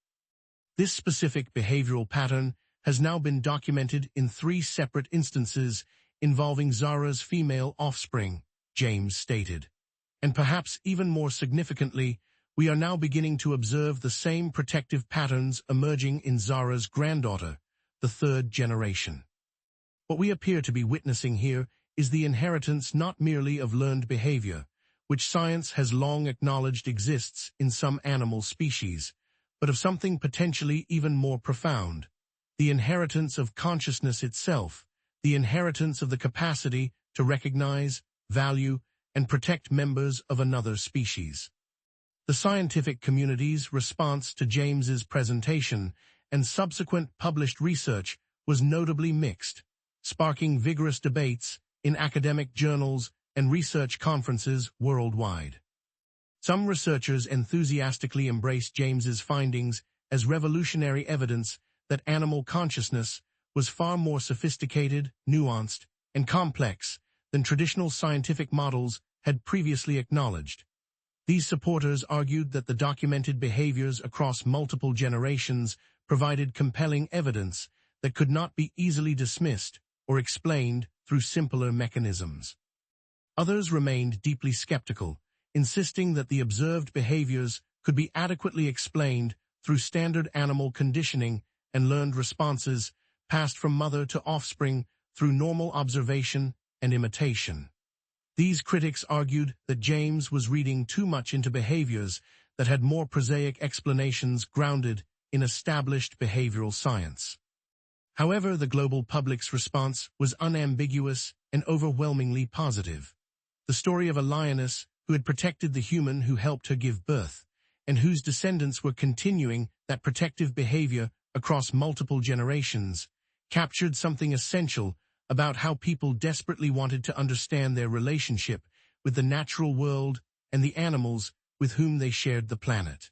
This specific behavioral pattern has now been documented in 3 separate instances involving Zara's female offspring, James stated. And perhaps even more significantly, we are now beginning to observe the same protective patterns emerging in Zara's granddaughter, the 3rd generation. What we appear to be witnessing here is the inheritance not merely of learned behavior, which science has long acknowledged exists in some animal species, but of something potentially even more profound: the inheritance of consciousness itself, the inheritance of the capacity to recognize, value, and protect members of another species. The scientific community's response to James's presentation and subsequent published research was notably mixed, sparking vigorous debates in academic journals and research conferences worldwide. Some researchers enthusiastically embraced James's findings as revolutionary evidence that animal consciousness was far more sophisticated, nuanced, and complex than traditional scientific models had previously acknowledged. These supporters argued that the documented behaviors across multiple generations provided compelling evidence that could not be easily dismissed or explained through simpler mechanisms. Others remained deeply skeptical, insisting that the observed behaviors could be adequately explained through standard animal conditioning and learned responses passed from mother to offspring through normal observation and imitation. These critics argued that James was reading too much into behaviors that had more prosaic explanations grounded in established behavioral science. However, the global public's response was unambiguous and overwhelmingly positive. The story of a lioness who had protected the human who helped her give birth, and whose descendants were continuing that protective behavior across multiple generations, captured something essential about how people desperately wanted to understand their relationship with the natural world and the animals with whom they shared the planet.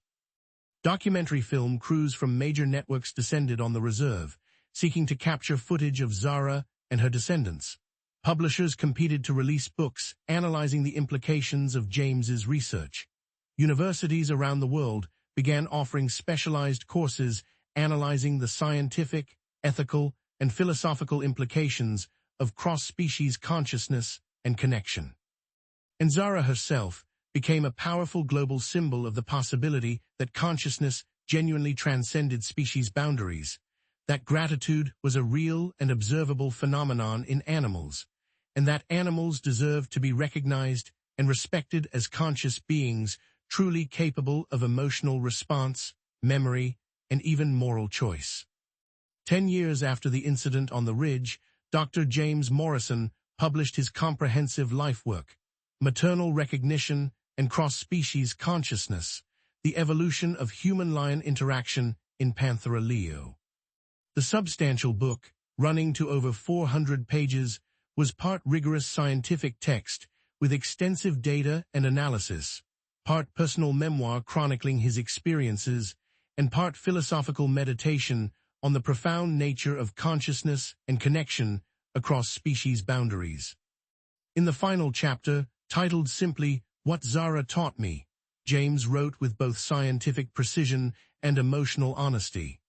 Documentary film crews from major networks descended on the reserve, seeking to capture footage of Zara and her descendants. Publishers competed to release books analyzing the implications of James's research. Universities around the world began offering specialized courses analyzing the scientific, ethical, and philosophical implications of cross-species consciousness and connection. And Zara herself became a powerful global symbol of the possibility that consciousness genuinely transcended species boundaries, that gratitude was a real and observable phenomenon in animals, and that animals deserved to be recognized and respected as conscious beings truly capable of emotional response, memory, and even moral choice. 10 years after the incident on the ridge, Dr. James Morrison published his comprehensive life work, Maternal Recognition and Cross-Species Consciousness, The Evolution of Human-Lion Interaction in Panthera leo. The substantial book, running to over 400 pages, was part rigorous scientific text with extensive data and analysis, part personal memoir chronicling his experiences, and part philosophical meditation on the profound nature of consciousness and connection across species boundaries. In the final chapter, titled simply, What Zara Taught Me, James wrote with both scientific precision and emotional honesty.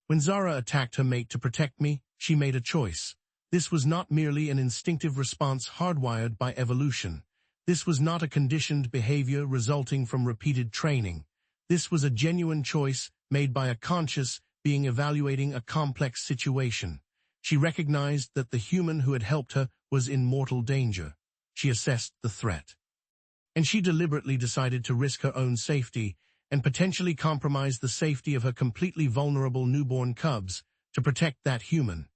When Zara attacked her mate to protect me, she made a choice. This was not merely an instinctive response hardwired by evolution. This was not a conditioned behavior resulting from repeated training. This was a genuine choice made by a conscious being evaluating a complex situation. She recognized that the human who had helped her was in mortal danger. She assessed the threat. And she deliberately decided to risk her own safety and potentially compromise the safety of her completely vulnerable newborn cubs to protect that human.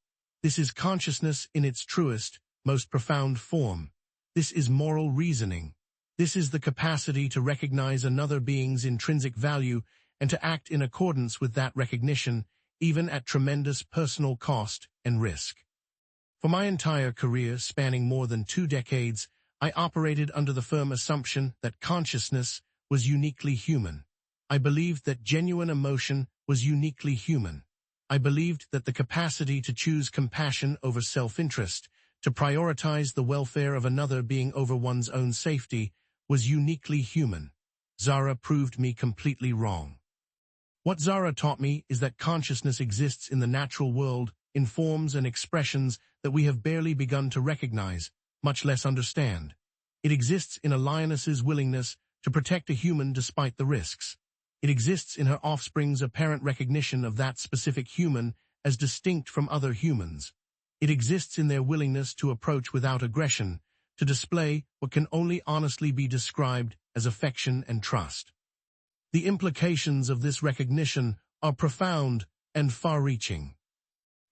This is consciousness in its truest, most profound form. This is moral reasoning. This is the capacity to recognize another being's intrinsic value and to act in accordance with that recognition, even at tremendous personal cost and risk. For my entire career, spanning more than 2 decades, I operated under the firm assumption that consciousness was uniquely human. I believed that genuine emotion was uniquely human. I believed that the capacity to choose compassion over self-interest, to prioritize the welfare of another being over one's own safety, was uniquely human. Zara proved me completely wrong. What Zara taught me is that consciousness exists in the natural world in forms and expressions that we have barely begun to recognize, much less understand. It exists in a lioness's willingness to protect a human despite the risks. It exists in her offspring's apparent recognition of that specific human as distinct from other humans. It exists in their willingness to approach without aggression, to display what can only honestly be described as affection and trust. The implications of this recognition are profound and far-reaching.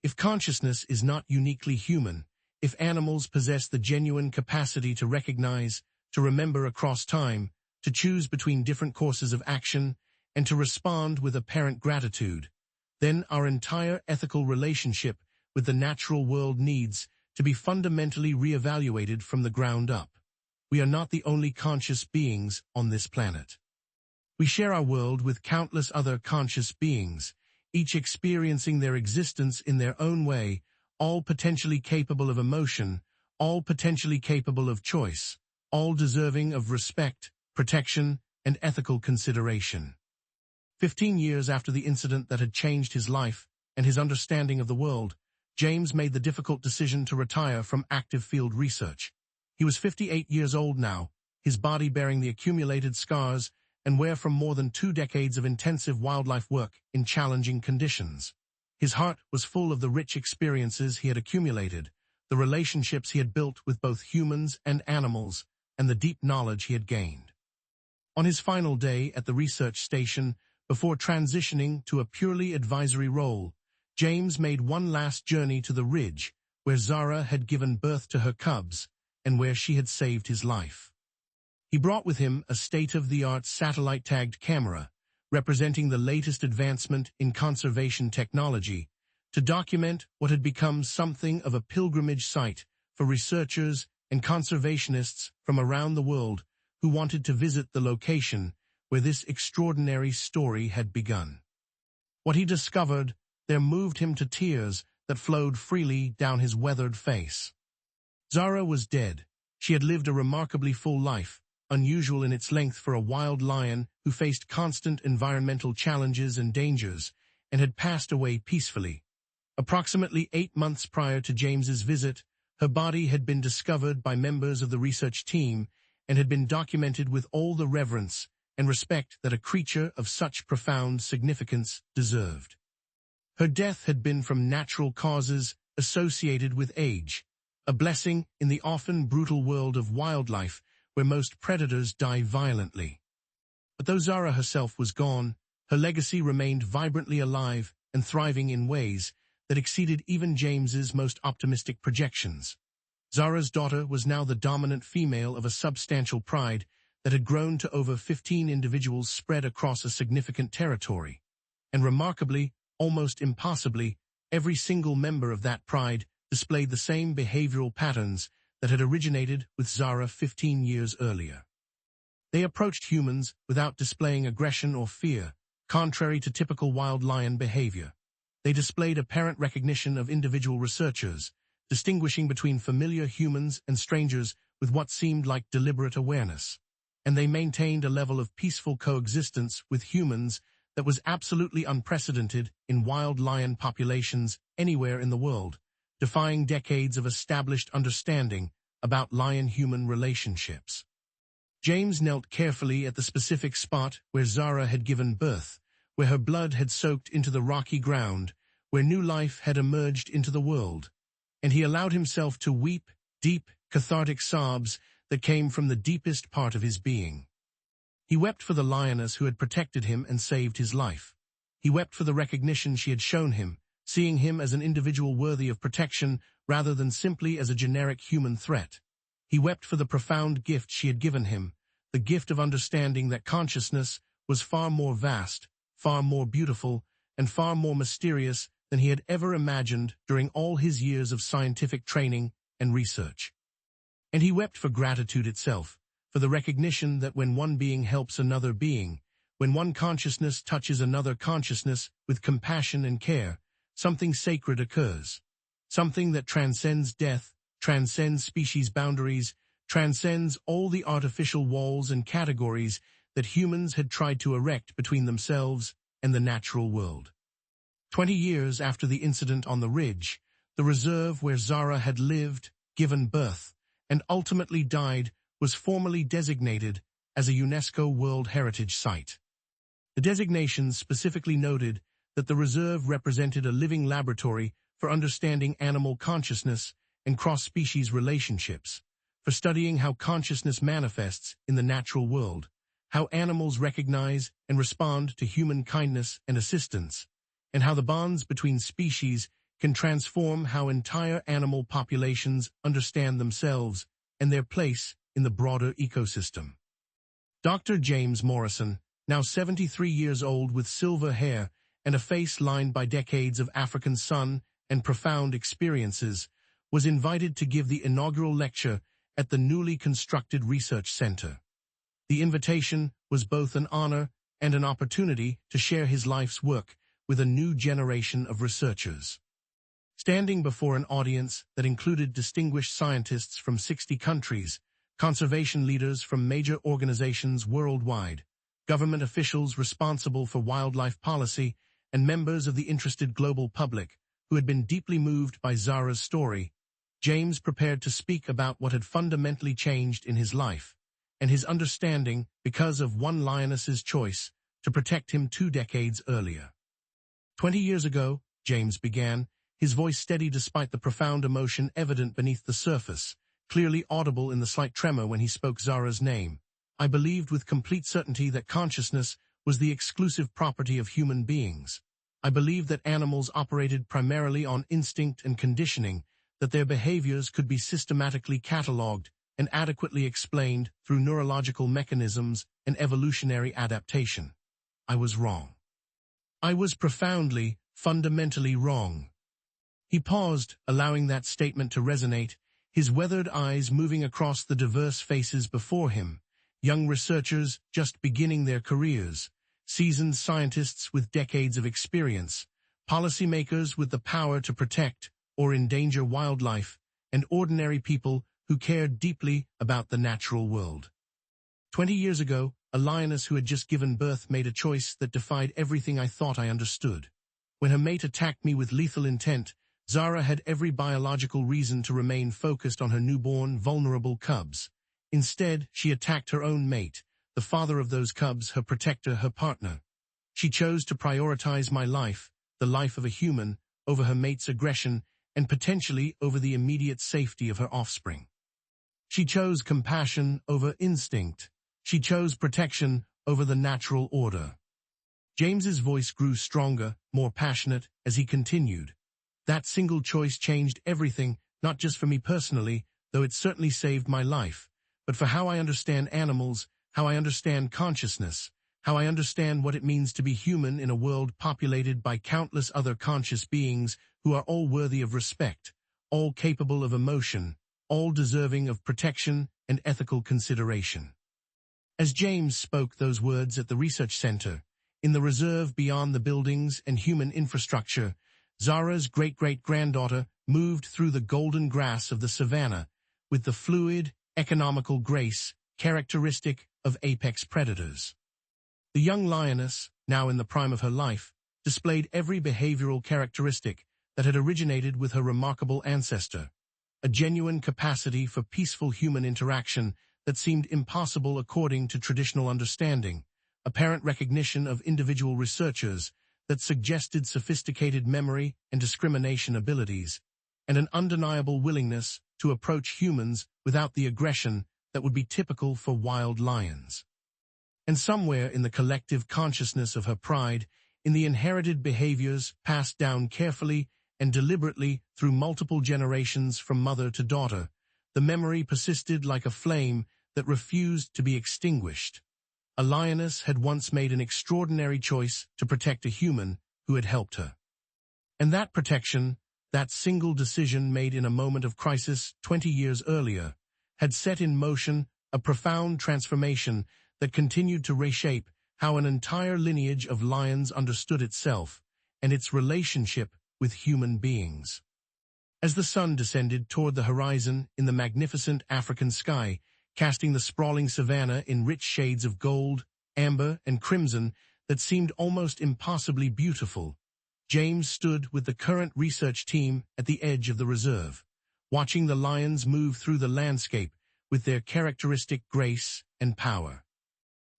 If consciousness is not uniquely human, if animals possess the genuine capacity to recognize, to remember across time, to choose between different courses of action, and to respond with apparent gratitude, then our entire ethical relationship with the natural world needs to be fundamentally reevaluated from the ground up. We are not the only conscious beings on this planet. We share our world with countless other conscious beings, each experiencing their existence in their own way, all potentially capable of emotion, all potentially capable of choice, all deserving of respect, protection, and ethical consideration. 15 years after the incident that had changed his life and his understanding of the world, James made the difficult decision to retire from active field research. He was 58 years old now, his body bearing the accumulated scars and wear from more than 2 decades of intensive wildlife work in challenging conditions. His heart was full of the rich experiences he had accumulated, the relationships he had built with both humans and animals, and the deep knowledge he had gained. On his final day at the research station, before transitioning to a purely advisory role, James made one last journey to the ridge where Zara had given birth to her cubs and where she had saved his life. He brought with him a state-of-the-art satellite-tagged camera, representing the latest advancement in conservation technology, to document what had become something of a pilgrimage site for researchers and conservationists from around the world who wanted to visit the location where this extraordinary story had begun. What he discovered there moved him to tears that flowed freely down his weathered face. Zara was dead. She had lived a remarkably full life, unusual in its length for a wild lion who faced constant environmental challenges and dangers, and had passed away peacefully. Approximately 8 months prior to James's visit, her body had been discovered by members of the research team and had been documented with all the reverence and respect that a creature of such profound significance deserved. Her death had been from natural causes associated with age, a blessing in the often brutal world of wildlife where most predators die violently. But though Zara herself was gone, her legacy remained vibrantly alive and thriving in ways that exceeded even James's most optimistic projections. Zara's daughter was now the dominant female of a substantial pride that had grown to over 15 individuals spread across a significant territory. And remarkably, almost impossibly, every single member of that pride displayed the same behavioral patterns that had originated with Zara 15 years earlier. They approached humans without displaying aggression or fear, contrary to typical wild lion behavior. They displayed apparent recognition of individual researchers, distinguishing between familiar humans and strangers with what seemed like deliberate awareness. And they maintained a level of peaceful coexistence with humans that was absolutely unprecedented in wild lion populations anywhere in the world, defying decades of established understanding about lion-human relationships. James knelt carefully at the specific spot where Zara had given birth, where her blood had soaked into the rocky ground, where new life had emerged into the world, and he allowed himself to weep deep, cathartic sobs that came from the deepest part of his being. He wept for the lioness who had protected him and saved his life. He wept for the recognition she had shown him, seeing him as an individual worthy of protection rather than simply as a generic human threat. He wept for the profound gift she had given him, the gift of understanding that consciousness was far more vast, far more beautiful, and far more mysterious than he had ever imagined during all his years of scientific training and research. And he wept for gratitude itself, for the recognition that when one being helps another being, when one consciousness touches another consciousness with compassion and care, something sacred occurs. Something that transcends death, transcends species boundaries, transcends all the artificial walls and categories that humans had tried to erect between themselves and the natural world. 20 years after the incident on the ridge, the reserve where Zara had lived, given birth, and ultimately died was formally designated as a UNESCO World Heritage Site. The designation specifically noted that the reserve represented a living laboratory for understanding animal consciousness and cross-species relationships, for studying how consciousness manifests in the natural world, how animals recognize and respond to human kindness and assistance, and how the bonds between species can transform how entire animal populations understand themselves and their place in the broader ecosystem. Dr. James Morrison, now 73 years old with silver hair and a face lined by decades of African sun and profound experiences, was invited to give the inaugural lecture at the newly constructed research center. The invitation was both an honor and an opportunity to share his life's work with a new generation of researchers. Standing before an audience that included distinguished scientists from 60 countries, conservation leaders from major organizations worldwide, government officials responsible for wildlife policy, and members of the interested global public who had been deeply moved by Zara's story, James prepared to speak about what had fundamentally changed in his life, and his understanding because of one lioness's choice to protect him 2 decades earlier. 20 years ago, James began, his voice steady despite the profound emotion evident beneath the surface, clearly audible in the slight tremor when he spoke Zara's name. I believed with complete certainty that consciousness was the exclusive property of human beings. I believed that animals operated primarily on instinct and conditioning, that their behaviors could be systematically catalogued and adequately explained through neurological mechanisms and evolutionary adaptation. I was wrong. I was profoundly, fundamentally wrong. He paused, allowing that statement to resonate, his weathered eyes moving across the diverse faces before him, young researchers just beginning their careers, seasoned scientists with decades of experience, policymakers with the power to protect or endanger wildlife, and ordinary people who cared deeply about the natural world. 20 years ago, a lioness who had just given birth made a choice that defied everything I thought I understood. When her mate attacked me with lethal intent, Zara had every biological reason to remain focused on her newborn, vulnerable cubs. Instead, she attacked her own mate, the father of those cubs, her protector, her partner. She chose to prioritize my life, the life of a human, over her mate's aggression, and potentially over the immediate safety of her offspring. She chose compassion over instinct. She chose protection over the natural order. James's voice grew stronger, more passionate, as he continued. That single choice changed everything, not just for me personally, though it certainly saved my life, but for how I understand animals, how I understand consciousness, how I understand what it means to be human in a world populated by countless other conscious beings who are all worthy of respect, all capable of emotion, all deserving of protection and ethical consideration. As James spoke those words at the research center, in the reserve beyond the buildings and human infrastructure, Zara's great-great-granddaughter moved through the golden grass of the savannah with the fluid, economical grace characteristic of apex predators. The young lioness, now in the prime of her life, displayed every behavioral characteristic that had originated with her remarkable ancestor, a genuine capacity for peaceful human interaction that seemed impossible according to traditional understanding, apparent recognition of individual researchers that suggested sophisticated memory and discrimination abilities, and an undeniable willingness to approach humans without the aggression that would be typical for wild lions. And somewhere in the collective consciousness of her pride, in the inherited behaviors passed down carefully and deliberately through multiple generations from mother to daughter, the memory persisted like a flame that refused to be extinguished. A lioness had once made an extraordinary choice to protect a human who had helped her. And that protection, that single decision made in a moment of crisis 20 years earlier, had set in motion a profound transformation that continued to reshape how an entire lineage of lions understood itself and its relationship with human beings. As the sun descended toward the horizon in the magnificent African sky, casting the sprawling savannah in rich shades of gold, amber, and crimson that seemed almost impossibly beautiful, James stood with the current research team at the edge of the reserve, watching the lions move through the landscape with their characteristic grace and power.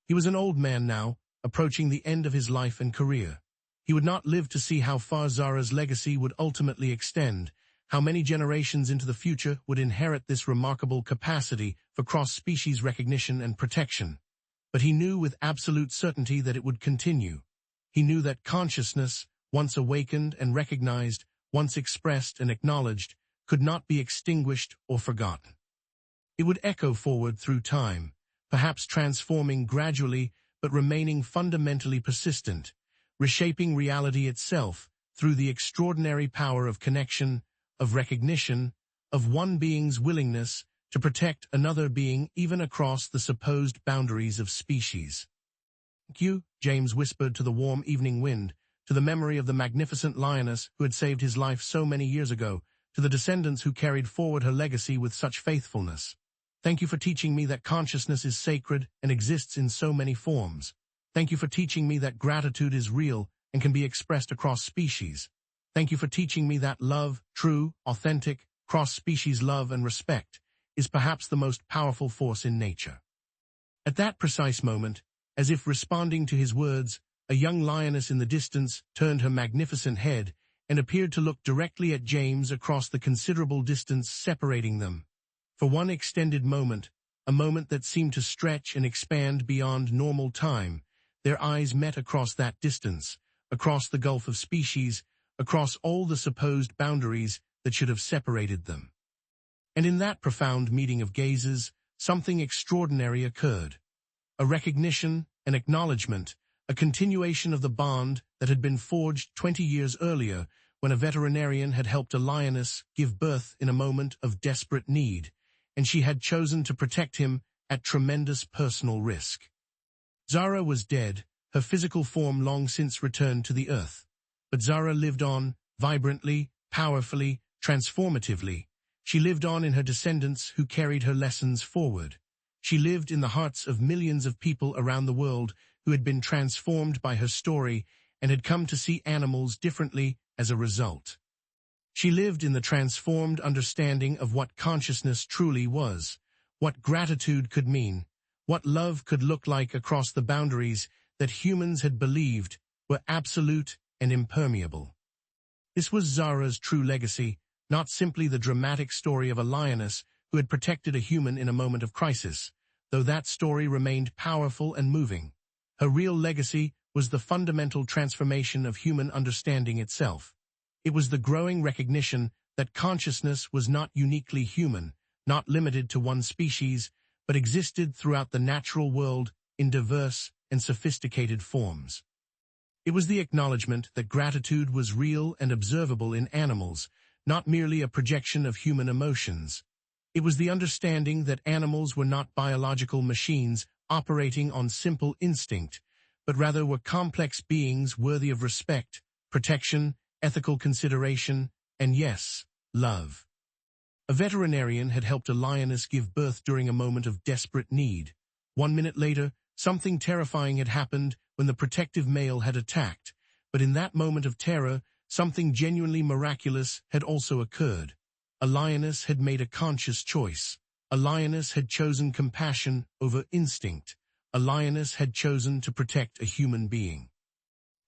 He was an old man now, approaching the end of his life and career. He would not live to see how far Zara's legacy would ultimately extend, how many generations into the future would inherit this remarkable capacity for cross-species recognition and protection. But he knew with absolute certainty that it would continue. He knew that consciousness, once awakened and recognized, once expressed and acknowledged, could not be extinguished or forgotten. It would echo forward through time, perhaps transforming gradually but remaining fundamentally persistent, reshaping reality itself through the extraordinary power of connection, of recognition, of one being's willingness to protect another being even across the supposed boundaries of species. "Thank you," James whispered to the warm evening wind, to the memory of the magnificent lioness who had saved his life so many years ago, to the descendants who carried forward her legacy with such faithfulness. "Thank you for teaching me that consciousness is sacred and exists in so many forms. Thank you for teaching me that gratitude is real and can be expressed across species. Thank you for teaching me that love, true, authentic, cross-species love and respect, is perhaps the most powerful force in nature." At that precise moment, as if responding to his words, a young lioness in the distance turned her magnificent head and appeared to look directly at James across the considerable distance separating them. For one extended moment, a moment that seemed to stretch and expand beyond normal time, their eyes met across that distance, across the gulf of species, across all the supposed boundaries that should have separated them. And in that profound meeting of gazes, something extraordinary occurred. A recognition, an acknowledgement, a continuation of the bond that had been forged 20 years earlier when a veterinarian had helped a lioness give birth in a moment of desperate need, and she had chosen to protect him at tremendous personal risk. Zara was dead, her physical form long since returned to the earth. But Zara lived on, vibrantly, powerfully, transformatively. She lived on in her descendants who carried her lessons forward. She lived in the hearts of millions of people around the world who had been transformed by her story and had come to see animals differently as a result. She lived in the transformed understanding of what consciousness truly was, what gratitude could mean, what love could look like across the boundaries that humans had believed were absolute and impermeable. This was Zara's true legacy, not simply the dramatic story of a lioness who had protected a human in a moment of crisis, though that story remained powerful and moving. Her real legacy was the fundamental transformation of human understanding itself. It was the growing recognition that consciousness was not uniquely human, not limited to one species, but existed throughout the natural world in diverse and sophisticated forms. It was the acknowledgement that gratitude was real and observable in animals, not merely a projection of human emotions. It was the understanding that animals were not biological machines operating on simple instinct, but rather were complex beings worthy of respect, protection, ethical consideration, and yes, love. A veterinarian had helped a lioness give birth during a moment of desperate need. 1 minute later, something terrifying had happened when the protective male had attacked, but in that moment of terror, something genuinely miraculous had also occurred. A lioness had made a conscious choice. A lioness had chosen compassion over instinct. A lioness had chosen to protect a human being.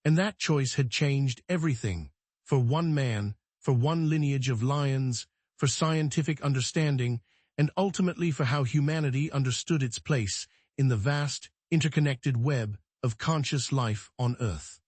And that choice had changed everything. For one man, for one lineage of lions, for scientific understanding, and ultimately for how humanity understood its place in the vast, interconnected web of conscious life on Earth.